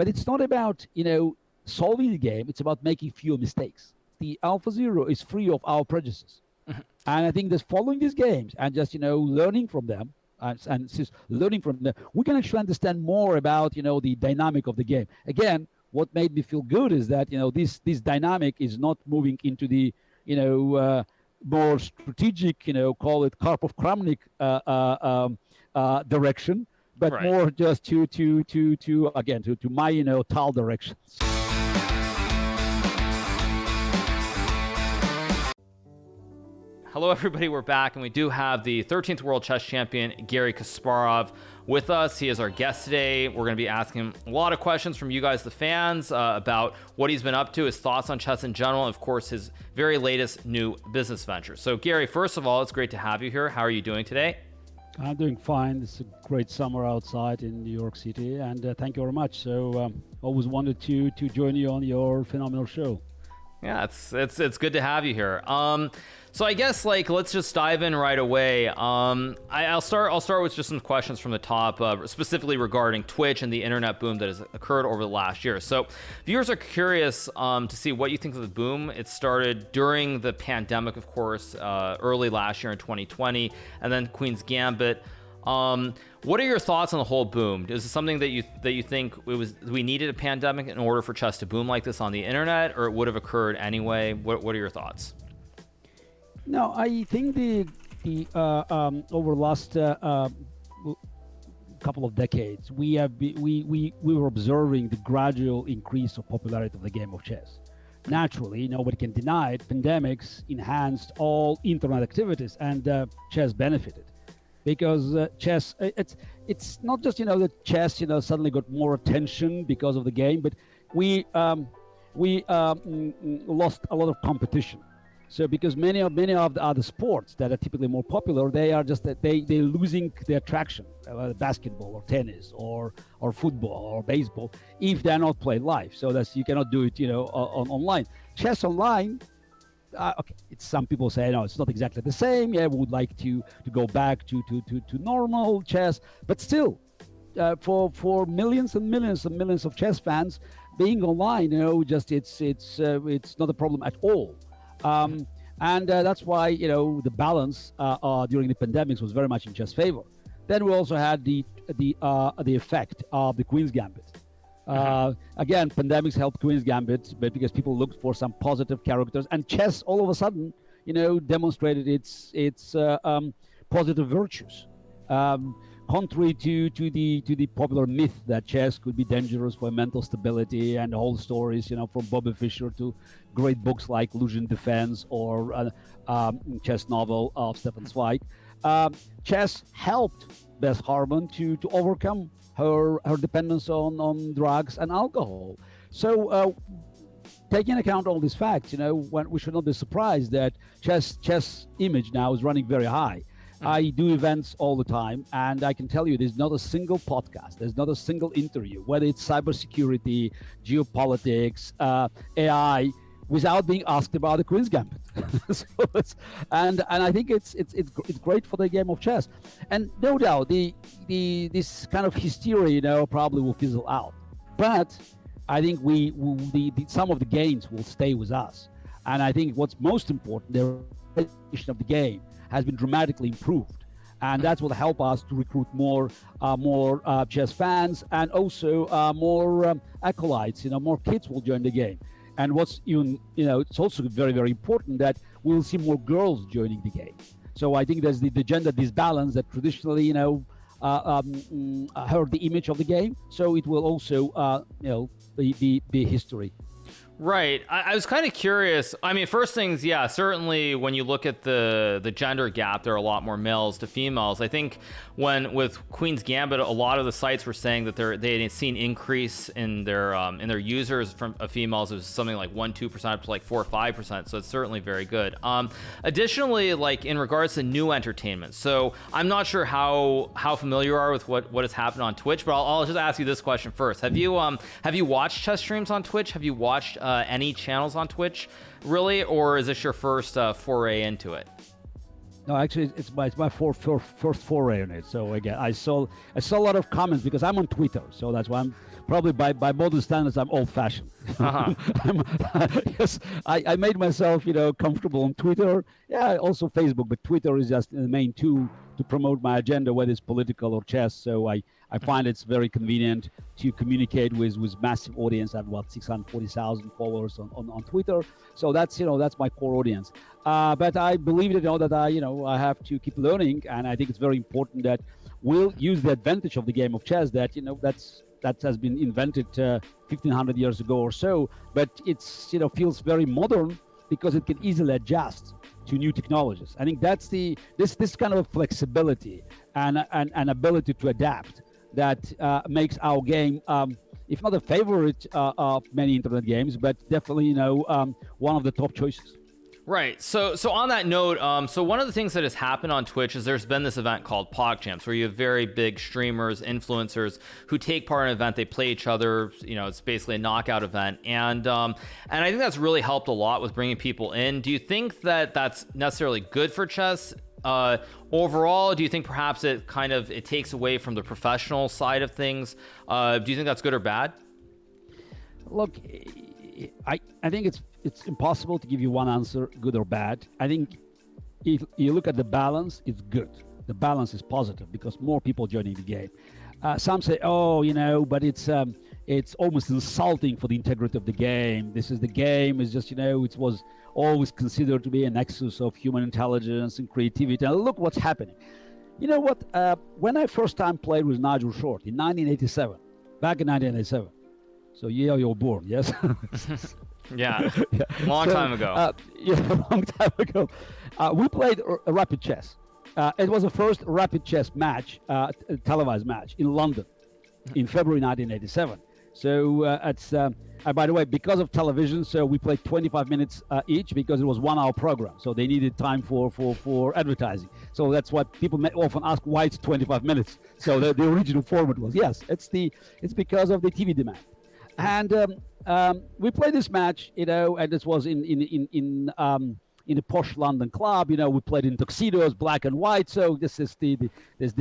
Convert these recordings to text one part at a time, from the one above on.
But it's not about, solving the game. It's about making fewer mistakes. The AlphaZero is free of our prejudices. And I think that following these games and just, learning from them, and just learning from them, we can actually understand more about, the dynamic of the game. Again, what made me feel good is that, this dynamic is not moving into the, more strategic, call it Karpov-Kramnik direction, but Right. more just to my, Tal directions. Hello, everybody. We're back, and we do have the 13th World Chess Champion, Garry Kasparov, with us. He is our guest today. We're going to be asking him a lot of questions from you guys, the fans, about what he's been up to, his thoughts on chess in general, and of course, his very latest new business venture. So, Garry, first of all, it's great to have you here. How are you doing today? I'm doing fine. It's a great summer outside in New York City, and thank you very much. So, always wanted to join you on your phenomenal show. Yeah, it's good to have you here. So I guess let's just dive in right away. I'll start with just some questions from the top, specifically regarding Twitch and the internet boom that has occurred over the last year. So viewers are curious to see what you think of the boom. It started during the pandemic, of course, early last year in 2020, and then Queen's Gambit. What are your thoughts on the whole boom? Is it something that you think we needed a pandemic in order for chess to boom like this on the internet, or it would have occurred anyway? What are your thoughts? No, I think the over the last couple of decades, we were observing the gradual increase of popularity of the game of chess. Naturally, nobody can deny it. Pandemics enhanced all internet activities, and chess benefited. Because chess, it's not just that chess suddenly got more attention because of the game, but we lost a lot of competition. So because many of the other sports that are typically more popular, they are just that they're losing their traction, basketball or tennis or football or baseball, if they're not played live. So that's, you cannot do it online. Chess online. Okay, some people say no, it's not exactly the same. Yeah, we would like to go back to normal chess, but still, for millions and millions and millions of chess fans, being online, it's not a problem at all. And that's why the balance during the pandemics was very much in chess favor. Then we also had the effect of the Queen's Gambit. Again, pandemics helped Queen's Gambit, but because people looked for some positive characters, and chess all of a sudden, demonstrated its positive virtues. Contrary to the popular myth that chess could be dangerous for mental stability and whole stories, from Bobby Fischer to great books like Illusion Defense or chess novel of Stefan Zweig, chess helped Beth Harmon to overcome her dependence on drugs and alcohol. So taking account all these facts, we should not be surprised that chess image now is running very high. I do events all the time, and I can tell you there's not a single podcast, there's not a single interview, whether it's cybersecurity, geopolitics, AI, without being asked about the Queen's Gambit. And I think it's great for the game of chess. And no doubt this kind of hysteria, probably will fizzle out. But I think some of the gains will stay with us. And I think what's most important, the reputation of the game has been dramatically improved, and that's what will help us to recruit more chess fans, and also more acolytes. More kids will join the game. And what's even, it's also very, very important that we will see more girls joining the game. So I think there's the gender disbalance that traditionally, hurt the image of the game. So it will also, be history. Right. I was kind of curious. I mean, first things, yeah, certainly when you look at the gender gap, there are a lot more males to females. I think with Queen's Gambit, a lot of the sites were saying that they had seen increase in their users from females. It was something like 1-2% up to like 4 or 5%. So it's certainly very good. Additionally, like in regards to new entertainment. So I'm not sure how familiar you are with what has happened on Twitch, but I'll just ask you this question first. Have you watched chess streams on Twitch? Have you watched any channels on Twitch, really, or is this your first foray into it? No, actually, it's my first foray on it. So again, I saw a lot of comments because I'm on Twitter, so that's why I'm probably by modern standards I'm old-fashioned. Uh-huh. Yes, I made myself comfortable on Twitter. Yeah, also Facebook, but Twitter is just the main tool to promote my agenda, whether it's political or chess. So I find it's very convenient to communicate with massive audience. I have about 640,000 followers on Twitter. So that's my core audience. But I believe that I have to keep learning, and I think it's very important that we'll use the advantage of the game of chess that has been invented 1500 years ago or so, but it's feels very modern because it can easily adjust to new technologies. I think that's this kind of flexibility and ability to adapt that makes our game, if not a favorite of many internet games, but definitely one of the top choices. Right. So on that note, so one of the things that has happened on Twitch is there's been this event called PogChamps, where you have very big streamers, influencers who take part in an event. They play each other. It's basically a knockout event, and I think that's really helped a lot with bringing people in. Do you think that that's necessarily good for chess? Overall, do you think perhaps it takes away from the professional side of things? Do you think that's good or bad? Look, I think it's impossible to give you one answer, good or bad. I think if you look at the balance, it's good. The balance is positive because more people joining the game. Some say, but it's almost insulting for the integrity of the game. The game is just, it was always considered to be a nexus of human intelligence and creativity. And look what's happening. You know what? When I first time played with Nigel Short in 1987, back in 1987, so yeah, you're born, yes? Yeah, long time ago. Long time ago. We played a rapid chess. It was the first rapid chess match, televised match in London in February 1987. So by the way, because of television, so we played 25 minutes each because it was 1 hour program. So they needed time for advertising. So that's why people often ask why it's 25 minutes. So the original format was, yes, it's because of the TV demand. And we played this match, and this was in a posh London club. We played in tuxedos, black and white. So this is the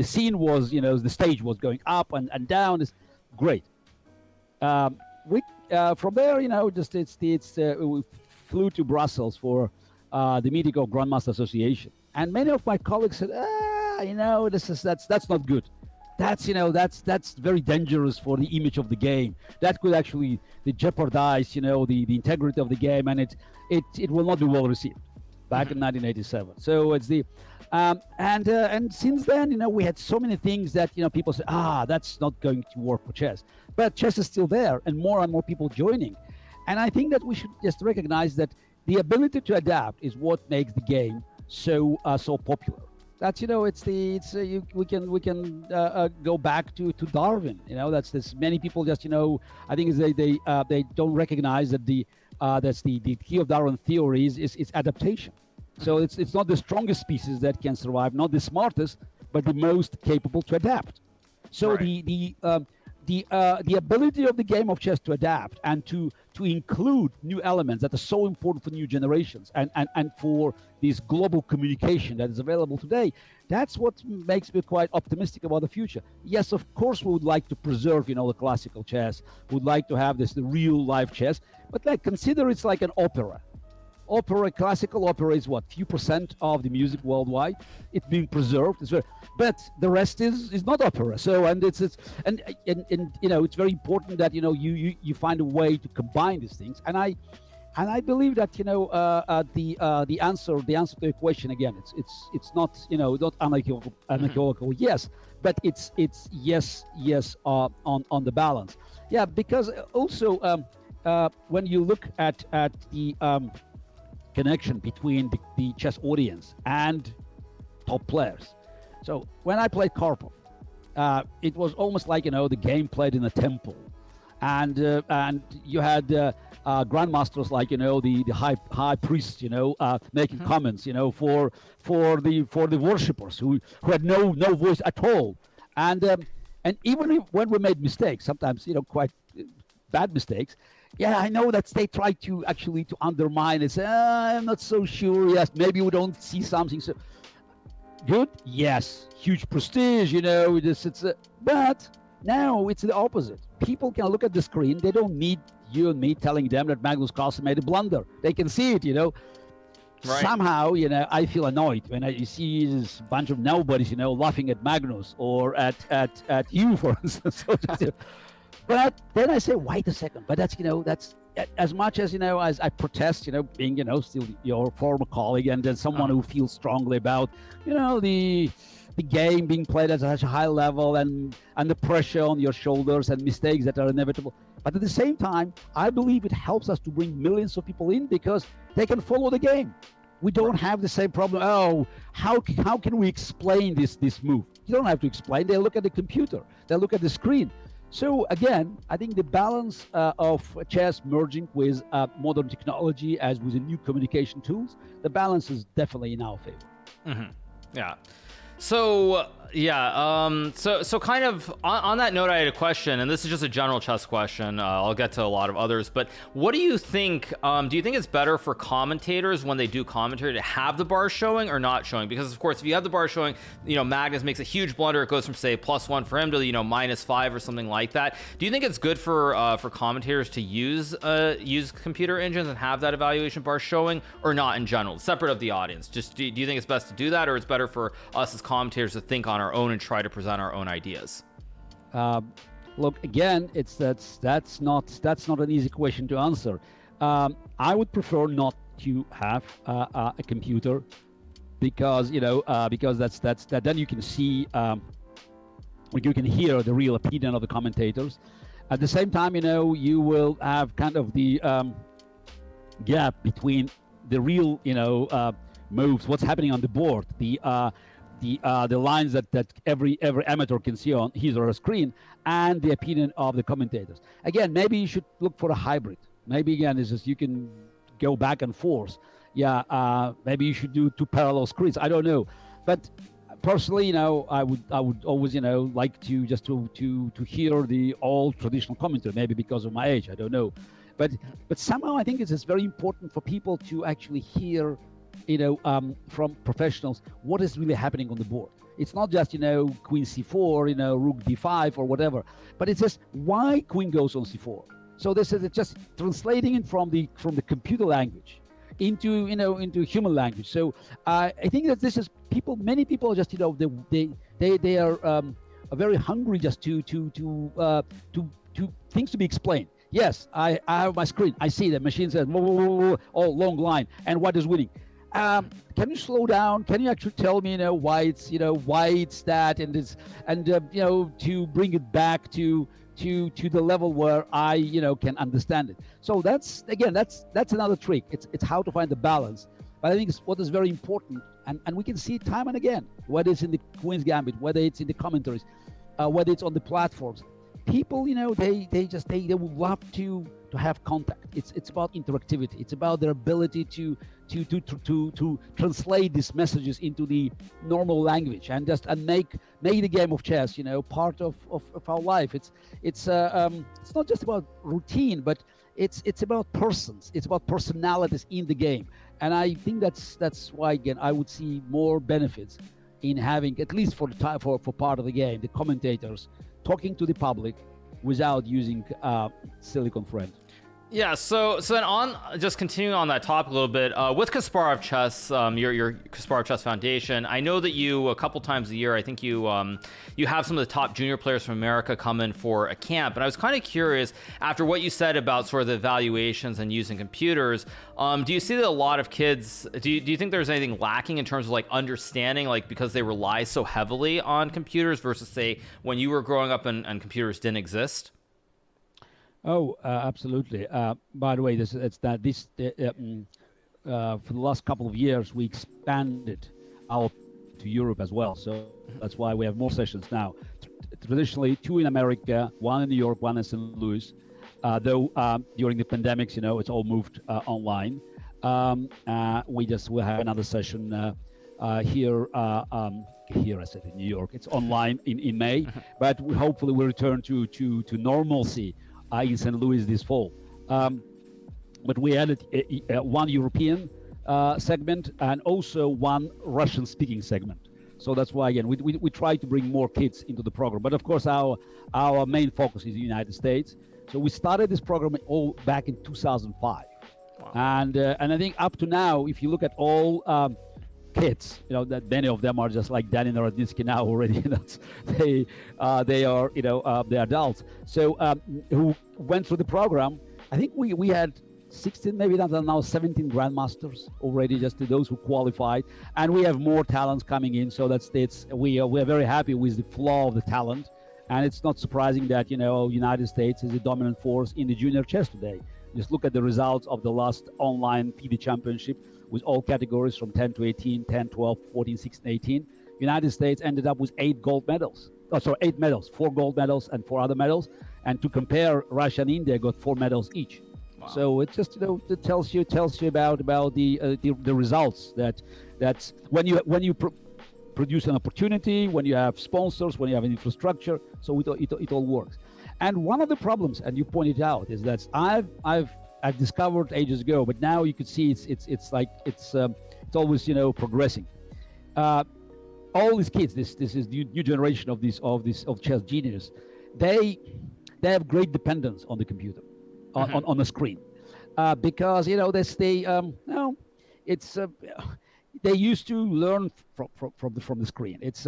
scene was, the stage was going up and down. It's great. We from there, we flew to Brussels for the meeting of Grandmaster Association, and many of my colleagues said, that's not good. That's very dangerous for the image of the game. That could actually jeopardize, the integrity of the game, and it will not be well received. Back in 1987. So it's and since then, we had so many things that people say, that's not going to work for chess. But chess is still there, and more people joining. And I think that we should just recognize that the ability to adapt is what makes the game so popular. That's we can go back to Darwin. That's this. Many people just I think they don't recognize that that's the key of Darwin theory is adaptation. So it's not the strongest species that can survive, not the smartest, but the most capable to adapt. So right. The ability of the game of chess to adapt and to include new elements that are so important for new generations and for this global communication that is available today, that's what makes me quite optimistic about the future. Yes, of course, we would like to preserve, the classical chess. We would like to have the real live chess, but consider it's like an opera. Classical opera is what, few percent of the music worldwide. It's being preserved. But the rest is not opera. So it's very important that you find a way to combine these things. And I believe that the answer to your question again, it's not not unequivocal yes, but it's yes on the balance. Yeah, because also when you look at the connection between the chess audience and top players. So when I played Karpov, it was almost like the game played in a temple, and you had grandmasters like the high priests making comments for the worshippers who had no voice at all, and even when we made mistakes, sometimes quite bad mistakes. Yeah, I know that they try to actually to undermine and say, I'm not so sure. Yes, maybe we don't see something. So Good? Yes. Huge prestige, but now it's the opposite. People can look at the screen. They don't need you and me telling them that Magnus Carlsen made a blunder. They can see it. Right. Somehow, I feel annoyed when you see this bunch of nobodies, laughing at Magnus or at you, for instance. But then I say, wait a second. But that's as much as as I protest, being still your former colleague and then someone who feels strongly about the game being played at such a high level and the pressure on your shoulders and mistakes that are inevitable. But at the same time, I believe it helps us to bring millions of people in because they can follow the game. We don't have the same problem. Oh, how can we explain this move? You don't have to explain. They look at the computer. They look at the screen. So again, I think the balance of chess merging with modern technology as with the new communication tools, the balance is definitely in our favor. Mm-hmm. Yeah. So so kind of on that note, I had a question, and this is just a general chess question. I'll get to a lot of others, but what do you think? Do you think it's better for commentators when they do commentary to have the bar showing or not showing? Because of course, if you have the bar showing, Magnus makes a huge blunder. It goes from say +1 for him to -5 or something like that. Do you think it's good for commentators to use computer engines and have that evaluation bar showing, or not in general, separate of the audience? Just do you think it's best to do that, or it's better for us as commentators to think on our own and try to present our own ideas? Look, again, that's not an easy question to answer. I would prefer not to have a computer because that's then you can see you can hear the real opinion of the commentators. At the same time, you will have kind of the gap between the real moves, what's happening on the board, the lines that every amateur can see on his or her screen, and the opinion of the commentators. Again, maybe you should look for a hybrid. Maybe again, it's just you can go back and forth. Maybe you should do 2 parallel screens. I don't know, but personally, I would always like to just to hear the old traditional commentary. Maybe because of my age, I don't know, but somehow I think it's very important for people to actually hear from professionals what is really happening on the board. It's not just queen c4, rook d5 or whatever, but it's just why queen goes on c4. So this is just translating it from the computer language into human language. So I think that this is many people just they are very hungry just to things to be explained. Yes, I have my screen. I see the machine says long line and what is winning. Can you slow down? Can you actually tell me, why it's that and to bring it back to the level where I, can understand it. So that's another trick. It's how to find the balance. But I think what is very important, and we can see it time and again, whether it's in the Queen's Gambit, whether it's in the commentaries, whether it's on the platforms. People, they would love to have contact. It's about interactivity. It's about their ability to translate these messages into the normal language and make the game of chess, part of our life. It's not just about routine, but it's about persons. It's about personalities in the game. And I think that's why again I would see more benefits in having, at least for part of the game, the commentators talking to the public without using Silicon Friend. Yeah, so then on, just continuing on that topic a little bit, with Kasparov Chess, your Kasparov Chess Foundation, I know that you, a couple times a year, I think you have some of the top junior players from America come in for a camp, and I was kind of curious, after what you said about sort of the evaluations and using computers, do you see that a lot of kids, do you think there's anything lacking in terms of like understanding, like because they rely so heavily on computers versus say when you were growing up and computers didn't exist? Oh, absolutely. By the way, for the last couple of years, we expanded to Europe as well. So that's why we have more sessions now. Traditionally, 2 in America, 1 in New York, 1 in St. Louis. Though during the pandemics, it's all moved online. We'll have another session here. Here, I said in New York. It's online in May, but hopefully we'll return to normalcy in St. Louis this fall. But we added 1 European segment and also 1 Russian-speaking segment. So that's why, again, we try to bring more kids into the program. But of course, our main focus is the United States. So we started this program all back in 2005. Wow. And I think up to now, if you look at all kids, that many of them are just like Danny Narodnitsky now already. They are, they're adults. So who went through the program? I think we had 16, maybe now 17 grandmasters already, just to those who qualified, and we have more talents coming in. So we're very happy with the flow of the talent, and it's not surprising that United States is the dominant force in the junior chess today. Just look at the results of the last online FIDE championship with all categories from 10 to 18, 10, 12, 14, 16, 18. United States ended up with 8 medals, 4 gold medals and 4 other medals. And to compare, Russia and India got 4 medals each. Wow. So it's just it tells you about the results that's when you produce an opportunity, when you have sponsors, when you have an infrastructure, so it all works. And one of the problems, and you pointed out, is that I've discovered ages ago, but now you could see it's always progressing. All these kids, this is new generation of chess genius, they have great dependence on the computer, on the screen, because they used to learn from the screen. It's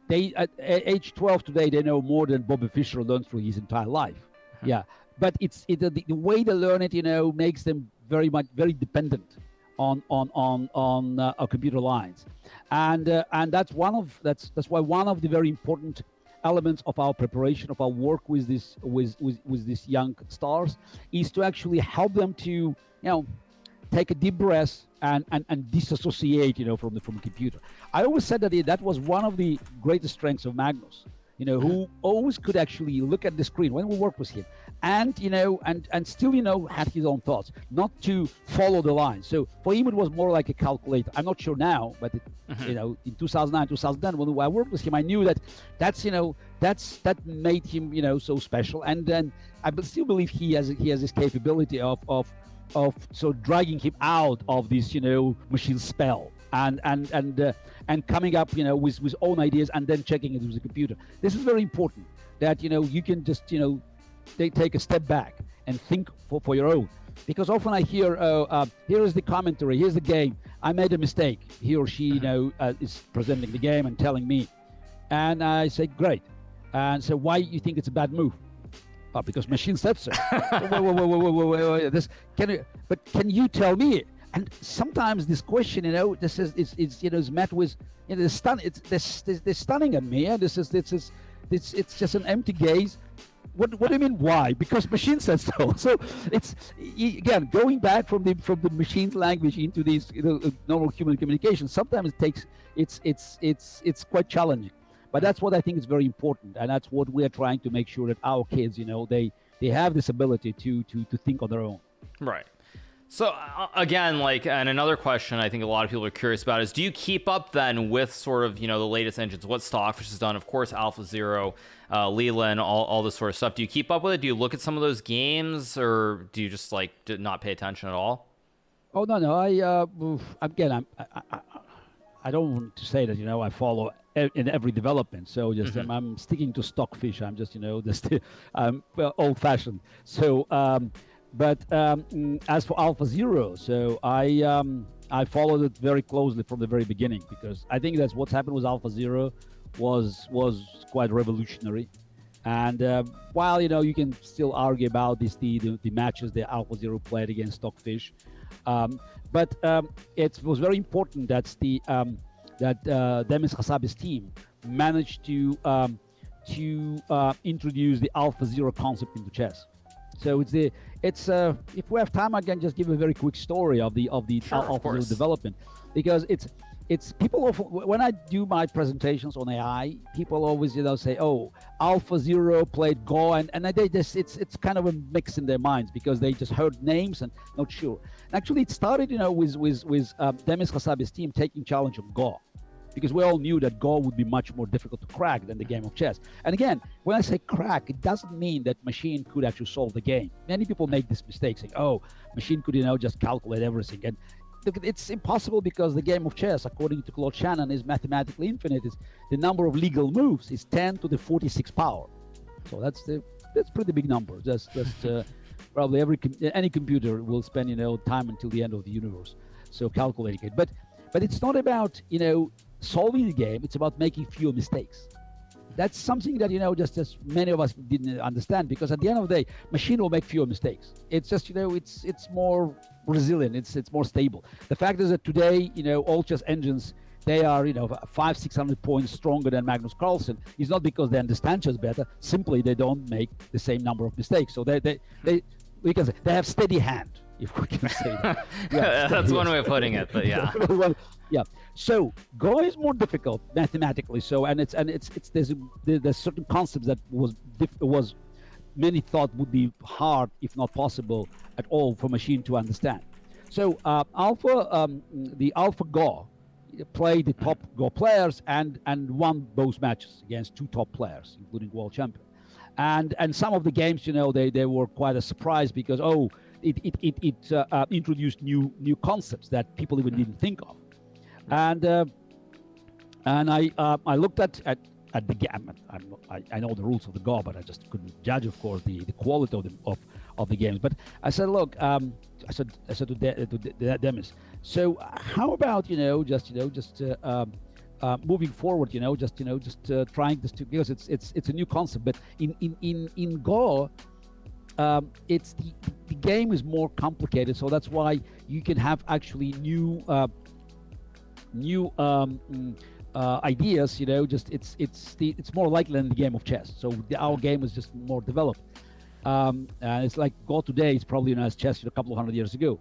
they at age 12 today, they know more than Bobby Fischer learned through his entire life. Yeah, but the way they learn it, makes them very dependent on computer lines, and that's why one of the very important elements of our preparation, of our work with these young stars, is to actually help them to take a deep breath and disassociate from the computer. I always said that was one of the greatest strengths of Magnus, who always could actually look at the screen when we worked with him, and still had his own thoughts, not to follow the line. So for him it was more like a calculator. I'm not sure now, but in 2009, 2010, when I worked with him, I knew that made him so special. And then I still believe he has this capability of dragging him out of this machine spell and coming up with own ideas and then checking it with the computer. This is very important, that you can just take a step back and think for your own, because often I hear here is the commentary, here's the game, I made a mistake, he or she is presenting the game and telling me, and I say great, and so why you think it's a bad move? Because machine said so. Wait, can you tell me? And sometimes this question, this is met with, they're stunning at me. And it's just an empty gaze. What do you mean? Why? Because machine said so. So it's again going back from the machine's language into these normal human communication. Sometimes it's quite challenging. But that's what I think is very important, and that's what we're trying to make sure that our kids, they have this ability to think on their own. Right. So again, and another question I think a lot of people are curious about is, do you keep up then with sort of, the latest engines, what Stockfish has done, of course, AlphaZero, Leland, all this sort of stuff. Do you keep up with it? Do you look at some of those games, or do you just not pay attention at all? Oh, no. I don't want to say that, I follow in every development. So just I'm sticking to Stockfish. I'm just, old-fashioned. So, but as for AlphaZero, so I followed it very closely from the very beginning, because I think that's what's happened with AlphaZero was quite revolutionary. And while you can still argue about the matches that AlphaZero played against Stockfish, but it was very important that Demis Hassabis team managed to introduce the AlphaZero concept into chess. So if we have time, I can just give a very quick story of the AlphaZero development, because it's people often, when I do my presentations on AI, people always say, "Oh, AlphaZero played Go," and it's kind of a mix in their minds, because they just heard names and not sure. And actually, it started with Demis Hassabis team taking challenge of Go, because we all knew that Go would be much more difficult to crack than the game of chess. And again, when I say crack, it doesn't mean that machine could actually solve the game. Many people make this mistake saying, "Oh, machine could just calculate everything," and look, it's impossible because the game of chess, according to Claude Shannon, is mathematically infinite. Is the number of legal moves is 10 to the 46 power. So that's pretty big number. Just probably any computer will spend time until the end of the universe, so calculating it. But it's not about solving the game. It's about making fewer mistakes. That's something that just as many of us didn't understand, because at the end of the day, machine will make fewer mistakes. It's just it's more resilient. It's more stable. The fact is that today all chess engines, they are 500-600 points stronger than Magnus Carlsen. It's not because they understand chess better. Simply they don't make the same number of mistakes. So we can say they have steady hand, if we can say that. Yeah, that's one way of putting it, but yeah. Yeah. So Go is more difficult mathematically. So there's certain concepts that was many thought would be hard, if not possible at all, for machine to understand. So the AlphaGo played the top Go players and won those matches against 2 top players, including World Champion. And some of the games, they were quite a surprise because it introduced new concepts that people even didn't think of. And I looked at the game. I know the rules of the Go, but I just couldn't judge, of course, the quality of the games. But I said, look, I said to Demis, so how about moving forward, trying this to, because it's a new concept. But in Go, it's the game is more complicated, so that's why you can have actually new ideas. It's more likely than the game of chess. So our game is just more developed. And it's like Go today is probably as chess a couple of hundred years ago.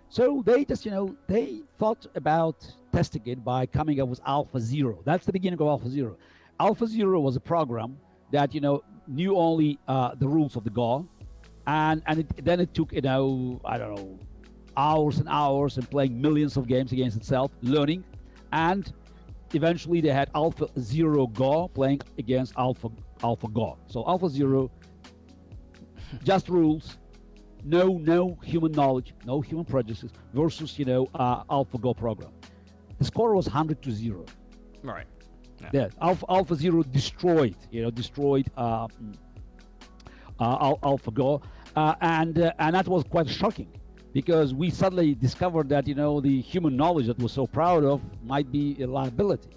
So they just they thought about testing it by coming up with AlphaZero. That's the beginning of AlphaZero. AlphaZero was a program that knew only the rules of the Go, and then it took I don't know, hours and hours and playing millions of games against itself, learning, and eventually they had AlphaZero Go playing against AlphaGo. So AlphaZero, just rules, no human knowledge, no human prejudices, versus AlphaGo program. The score was 100-0. Right. Yeah. AlphaZero destroyed AlphaGo, and that was quite shocking, because we suddenly discovered that the human knowledge that we're so proud of might be a liability.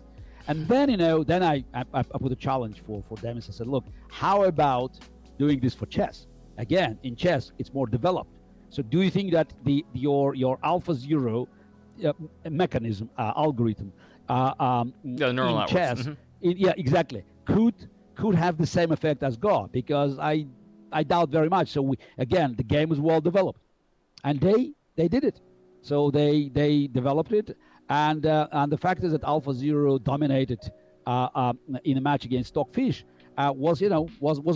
And then then I put a challenge for Demis. I said, look, how about doing this for chess? Again, in chess, it's more developed. So do you think that your AlphaZero mechanism, algorithm, neural in chess, mm-hmm. Yeah, exactly, could have the same effect as Go? Because I doubt very much. So again, the game is well developed, and they did it. So they developed it, and the fact is that AlphaZero dominated in a match against Stockfish was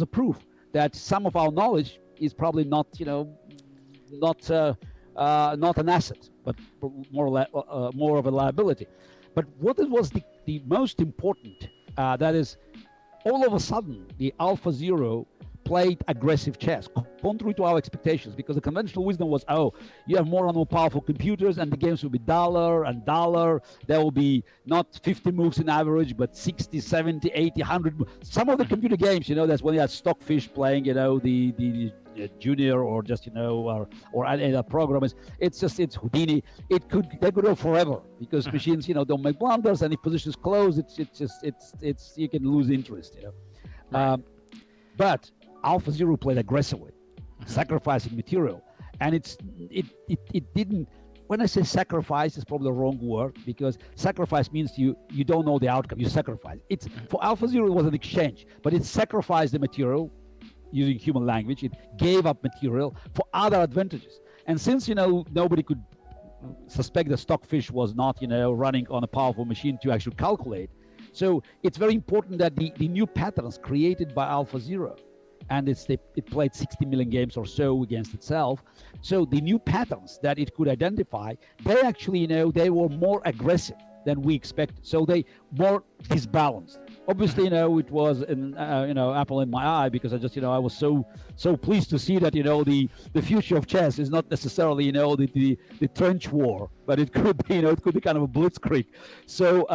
a proof that some of our knowledge is probably not an asset, but more of a liability. But what was the most important, that is, all of a sudden the AlphaZero played aggressive chess, contrary to our expectations, because the conventional wisdom was, you have more and more powerful computers and the games will be duller and duller. There will be not 50 moves in average, but 60, 70, 80, 100. Some of the computer games, that's when you had Stockfish playing, the junior or just, or any other programmers. It's Houdini. They could go forever, because machines, don't make blunders, and if positions close, it's you can lose interest, Right. But AlphaZero played aggressively, sacrificing material, and it didn't. When I say sacrifice, it's probably the wrong word, because sacrifice means you don't know the outcome. You sacrifice. It's for AlphaZero, it was an exchange, but it sacrificed the material using human language. It gave up material for other advantages. And since nobody could suspect that Stockfish was not running on a powerful machine to actually calculate, so it's very important that the new patterns created by AlphaZero, and it played 60 million games or so against itself. So the new patterns that it could identify, they actually, they were more aggressive than we expected. So they more disbalanced. Obviously, it was an apple in my eye, because I just I was so pleased to see that the future of chess is not necessarily the trench war, but it could be it could be kind of a blitzkrieg. So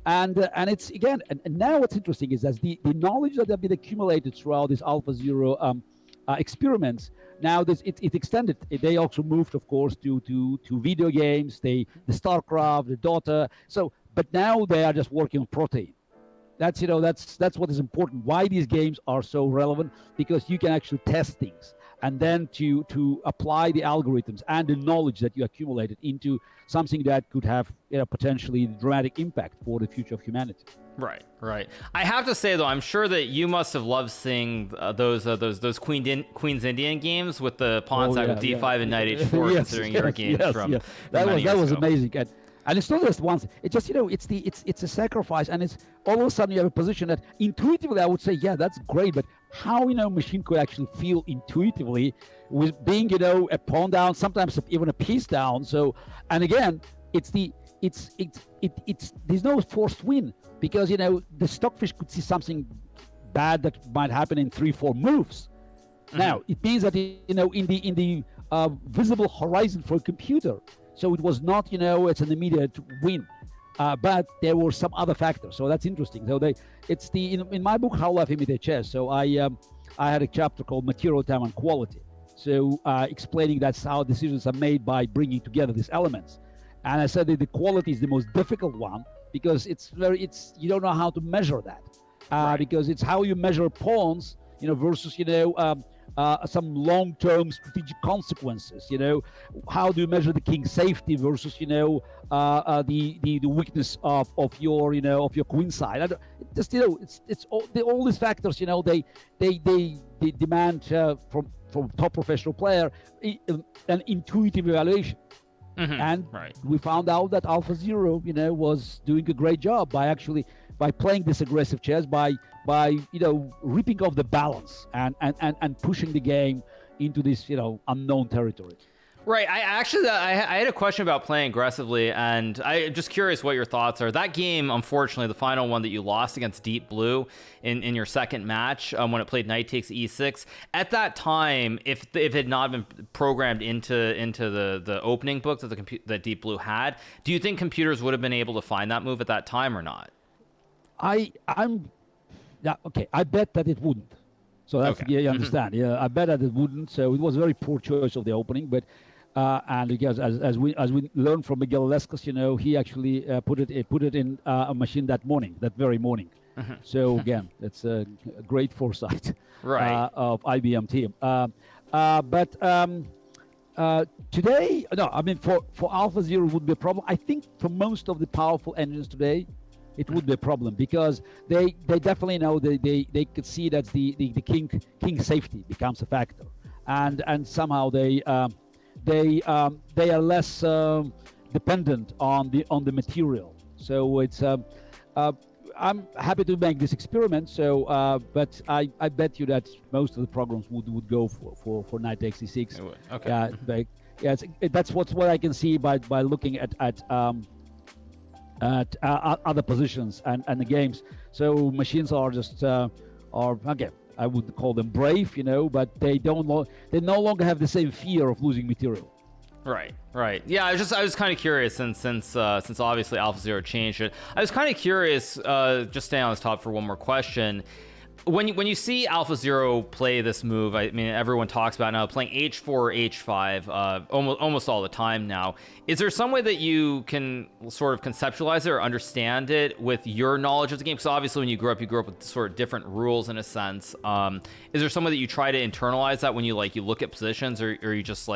and it's again, and now what's interesting is that the knowledge that have been accumulated throughout this AlphaZero experiments. Now it extended. They also moved, of course, to video games, the StarCraft, the Dota. So, but now they are just working on protein. That's that's what is important. Why these games are so relevant, because you can actually test things, and then to apply the algorithms and the knowledge that you accumulated into something that could have potentially dramatic impact for the future of humanity. Right. I have to say though, I'm sure that you must have loved seeing those Queen's Indian games with the pawn side with D5 and Knight H4, considering your games from that was amazing. And it's not just once. It's just it's a sacrifice, and it's all of a sudden you have a position that intuitively I would say, yeah, that's great, but how machine could actually feel intuitively with being a pawn down, sometimes even a piece down. So, and again, it's there's no forced win, because the stockfish could see something bad that might happen in 3-4 moves. Now it means that in the visible horizon for a computer. So it was not, it's an immediate win, but there were some other factors. So that's interesting. So it's in my book, How Life Imitates Chess. So I had a chapter called Material, Time, and Quality. So explaining that's how decisions are made by bringing together these elements. And I said that the quality is the most difficult one, because you don't know how to measure that, because it's how you measure pawns, versus some long-term strategic consequences. How do you measure the king's safety versus the weakness of your of your queen side? Just it's all these factors. They demand from top professional player an intuitive evaluation. And we found out that AlphaZero was doing a great job by playing this aggressive chess, by ripping off the balance and pushing the game into this unknown territory. Right. I had a question about playing aggressively, and I'm just curious what your thoughts are. That game, unfortunately, the final one that you lost against Deep Blue in your second match, when it played knight takes e6. At that time, if it had not been programmed into the opening book that Deep Blue had, do you think computers would have been able to find that move at that time or not? I bet that it wouldn't. So that's you understand. I bet that it wouldn't. So it was a very poor choice of the opening, but. And because as we learned from Miguel Lescas, he actually put it in a machine that very morning. So again, it's a great foresight of IBM team. But today, no, I mean for AlphaZero would be a problem. I think for most of the powerful engines today, it would be a problem, because they definitely know they could see that the king safety becomes a factor, and somehow they are less dependent on the material. So it's I'm happy to make this experiment. So but I bet you that most of the programs would go for knight takes e6. It would. Okay. That's what I can see by looking at other positions and the games. So machines are just I would call them brave, but they no longer have the same fear of losing material. Right. Yeah, I was kind of curious, since obviously AlphaZero changed it. I was kind of curious, just staying on this topic for one more question. When you see AlphaZero play this move, I mean, everyone talks about now playing h4, h5 almost all the time now. Is there some way that you can sort of conceptualize it or understand it with your knowledge of the game? Because obviously when you grew up with sort of different rules in a sense. Is there some way that you try to internalize that when you look at positions, or you just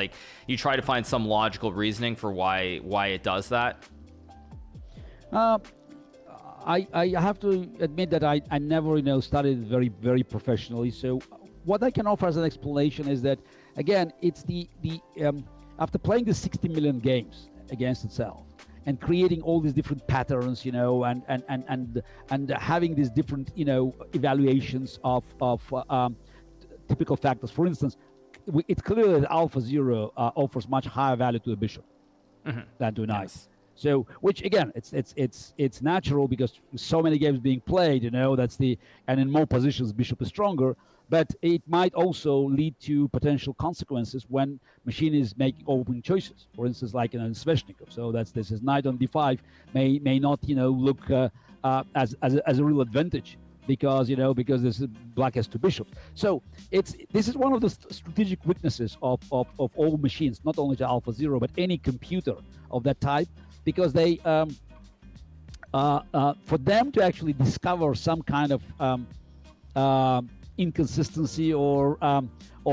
you try to find some logical reasoning for why it does that? I have to admit that I never studied very, very professionally. So what I can offer as an explanation is that, again, it's the after playing the 60 million games against itself and creating all these different patterns, and having these different evaluations of typical factors. For instance, it's clear that AlphaZero offers much higher value to the bishop than to a knight. So, which again, it's natural because so many games being played, and in more positions, bishop is stronger. But it might also lead to potential consequences when machine is making open choices. For instance, like in Sveshnikov. So this is knight on d5 may not look as a real advantage because this is black has two bishops. So this is one of the strategic weaknesses of all machines, not only to AlphaZero but any computer of that type, because they for them to actually discover some kind of inconsistency or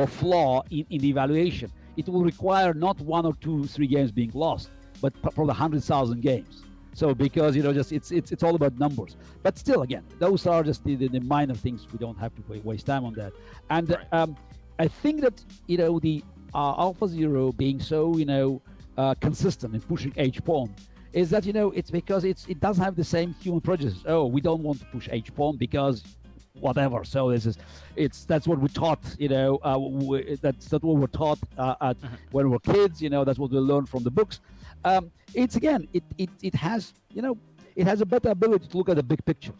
flaw in the evaluation, it will require not 1 or 2, 3 games being lost, but probably 100,000 games. So because it's all about numbers. But still, again, those are just the minor things. We don't have to waste time on that. And right. I think that the AlphaZero being so consistent in pushing H pawn is that it's because it doesn't have the same human prejudices. Oh, we don't want to push H pawn because whatever. So that's what we taught. That's what we're taught when we're kids. That's what we learned from the books. It has a better ability to look at the big picture.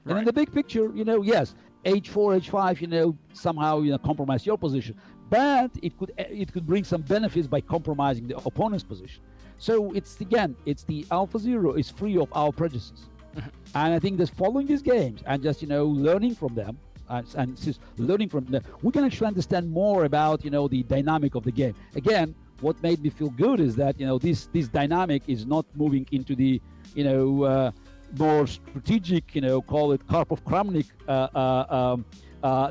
Right. And in the big picture, yes, H4, H5, somehow compromise your position, but it could bring some benefits by compromising the opponent's position. So it's the AlphaZero is free of our prejudices. And I think that following these games and just learning from them and just learning from them, we can actually understand more about the dynamic of the game. Again, what made me feel good is that this dynamic is not moving into the more strategic call it Karpov-Kramnik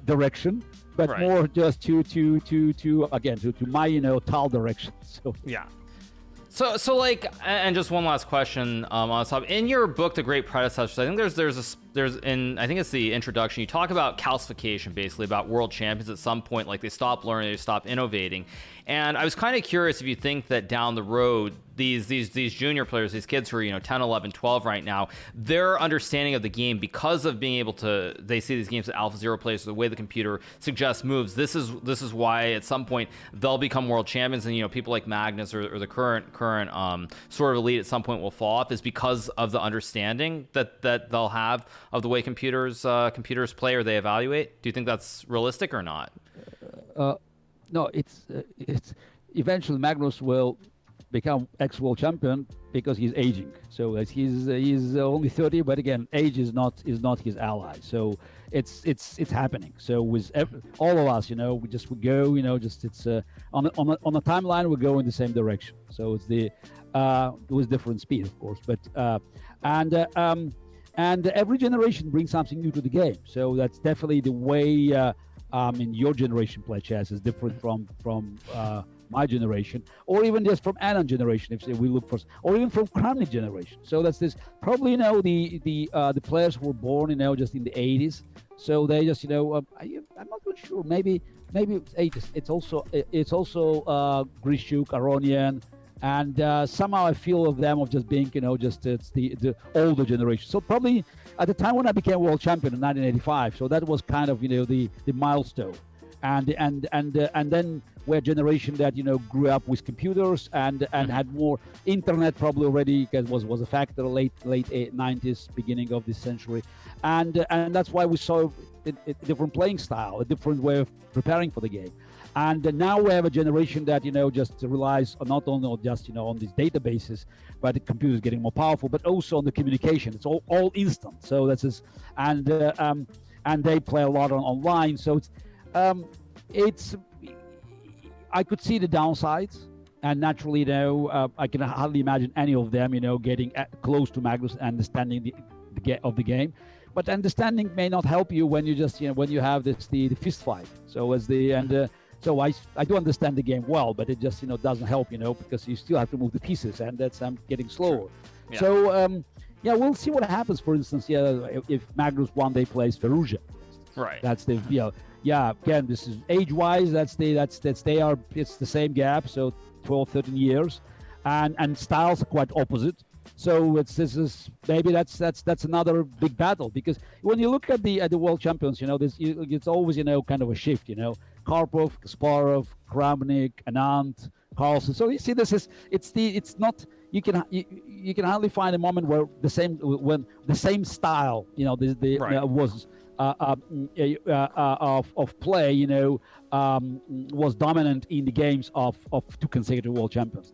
direction, but right. more just to my Tal direction. So yeah. So like, and just one last question on this topic. In your book, The Great Predecessors, I think I think it's the introduction, you talk about calcification, basically about world champions at some point, like they stop learning, they stop innovating. And I was kind of curious if you think that down the road, these junior players, these kids who are 10, 11, 12 right now, their understanding of the game, because of being able to, they see these games that AlphaZero plays, the way the computer suggests moves. This is why at some point they'll become world champions, and people like Magnus or the current sort of elite at some point will fall off, is because of the understanding that they'll have of the way computers play or they evaluate. Do you think that's realistic or not? No, it's eventually Magnus will become ex-world champion because he's aging. So he's only 30, but again, age is not his ally. So it's happening. So with all of us, we go, it's on a timeline, we go in the same direction. So it's with different speed, of course, but and every generation brings something new to the game. So that's definitely the way. In your generation play chess is different from my generation, or even just from Anand generation, if we look for, or even from Kramnik generation. So that's this probably the players who were born just in the 80s. So they just I'm not really sure. Maybe it's 80s. It's also Grishuk, Aronian, and somehow I feel of them of just being it's the older generation. So probably at the time when I became world champion in 1985, so that was kind of the milestone, and then we're a generation that grew up with computers and had more internet probably already, because was a factor late 90s, beginning of this century, and that's why we saw a different playing style, a different way of preparing for the game. And now we have a generation that just relies on not only just on these databases, but the computers getting more powerful, but also on the communication. It's all instant. So and they play a lot online. So it's I could see the downsides, and naturally I can hardly imagine any of them getting close to Magnus, understanding the game. But understanding may not help you when you just when you have the fist fight. So so I do understand the game well, but it just doesn't help because you still have to move the pieces, and that's getting slower. Yeah. So we'll see what happens. For instance, if Magnus one day plays Ferrugia, right? That's the again, this is age-wise. It's the same gap, so 12, 13 years, and styles are quite opposite. So maybe that's another big battle, because when you look at the world champions, it's always kind of a shift. Karpov, Kasparov, Kramnik, Anand, Carlsen. So you see, it's not you can hardly find a moment where when the same style, Right. was of play, was dominant in the games of two consecutive world champions.